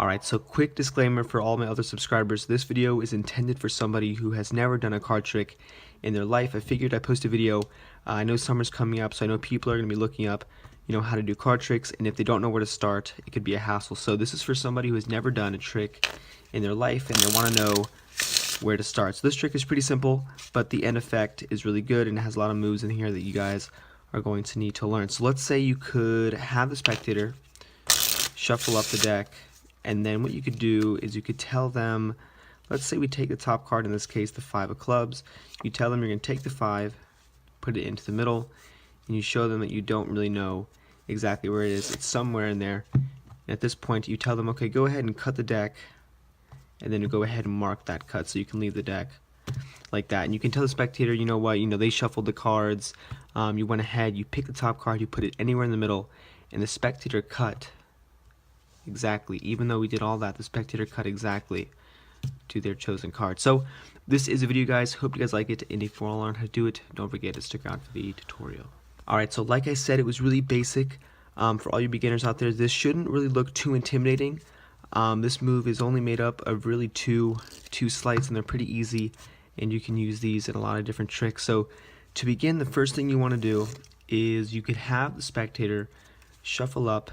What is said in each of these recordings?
Alright, so quick disclaimer for all my other subscribers. This video is intended for somebody who has never done a card trick in their life. I figured I'd post a video. I know summer's coming up, so I know people are going to be looking up, how to do card tricks, and if they don't know where to start, it could be a hassle. So this is for somebody who has never done a trick in their life and they want to know where to start. So this trick is pretty simple, but the end effect is really good and it has a lot of moves in here that you guys are going to need to learn. So let's say you could have the spectator shuffle up the deck, and then what you could do is you could tell them, let's say we take the top card, in this case the 5 of clubs. You tell them you're going to take the 5, put it into the middle, and you show them that you don't really know exactly where it is. It's somewhere in there. And at this point you tell them, okay, go ahead and cut the deck, and then you go ahead and mark that cut so you can leave the deck like that. And you can tell the spectator, you know what, they shuffled the cards, you went ahead, you pick the top card, you put it anywhere in the middle, and the spectator cut exactly. Even though we did all that, the spectator cut exactly to their chosen card. So this is a video, guys. Hope you guys like it, and if you want to learn how to do it, don't forget to stick around for the tutorial. Alright, so like I said, it was really basic. For all you beginners out there, this shouldn't really look too intimidating. This move is only made up of really two sleights, and they're pretty easy, and you can use these in a lot of different tricks. So to begin, the first thing you want to do is you could have the spectator shuffle up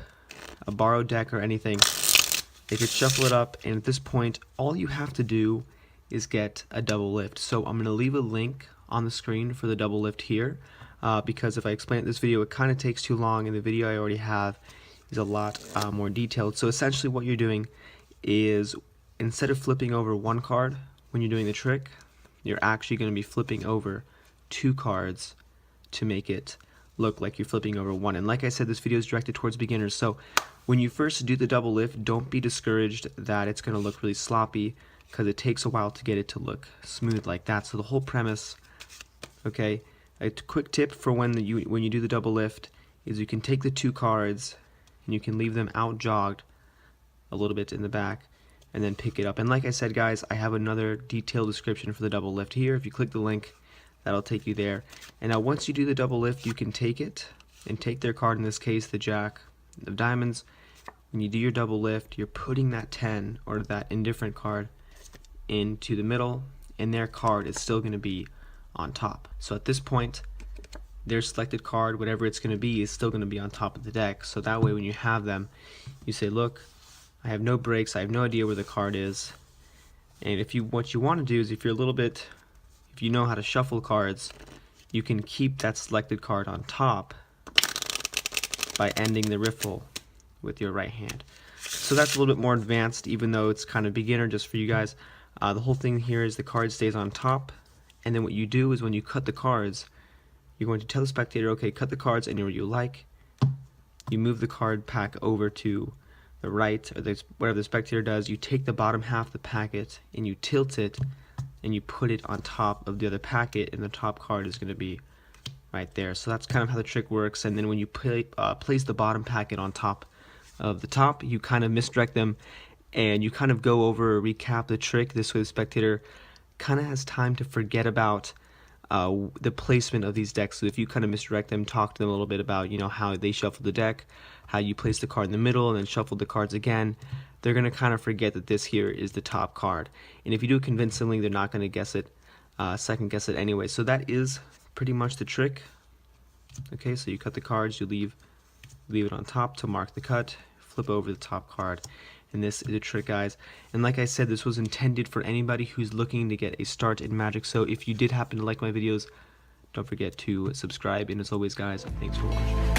a borrowed deck or anything. They could shuffle it up, and at this point all you have to do is get a double lift. So I'm going to leave a link on the screen for the double lift here, because if I explain it in this video it kind of takes too long, and the video I already have is a lot more detailed. So essentially what you're doing is, instead of flipping over one card when you're doing the trick, you're actually going to be flipping over 2 cards to make it look like you're flipping over one. And like I said, this video is directed towards beginners, so when you first do the double lift, don't be discouraged that it's going to look really sloppy, because it takes a while to get it to look smooth like that. So the whole premise, okay, a quick tip for when you do the double lift is you can take the 2 cards and you can leave them out jogged a little bit in the back and then pick it up. And like I said, guys, I have another detailed description for the double lift here. If you click the link, that'll take you there. And now once you do the double lift, you can take it and take their card, in this case the Jack of Diamonds. When you do your double lift, you're putting that 10 or that indifferent card into the middle, and their card is still going to be on top. So at this point, their selected card, whatever it's going to be, is still going to be on top of the deck. So that way when you have them, you say, look, I have no breaks, I have no idea where the card is. And what you want to do is, if you know how to shuffle cards, you can keep that selected card on top by ending the riffle with your right hand. So that's a little bit more advanced, even though it's kind of beginner just for you guys. The whole thing here is the card stays on top, and then what you do is when you cut the cards, you're going to tell the spectator, okay, cut the cards anywhere you like. You move the card pack over to the right, or whatever the spectator does. You take the bottom half of the packet and you tilt it, and you put it on top of the other packet, and the top card is going to be right there. So that's kind of how the trick works. And then when you place the bottom packet on top of the top, you kind of misdirect them, and you kind of go over or recap the trick. This way the spectator kind of has time to forget about the placement of these decks. So if you kind of misdirect them, talk to them a little bit about how they shuffled the deck, how you place the card in the middle and then shuffled the cards again, they're going to kind of forget that this here is the top card. And if you do it convincingly, they're not going to guess it, second guess it anyway. So that is pretty much the trick. Okay, so you cut the cards, you leave it on top to mark the cut, flip over the top card, and this is a trick, guys. And like I said, this was intended for anybody who's looking to get a start in Magic. So if you did happen to like my videos, don't forget to subscribe, and as always, guys, thanks for watching.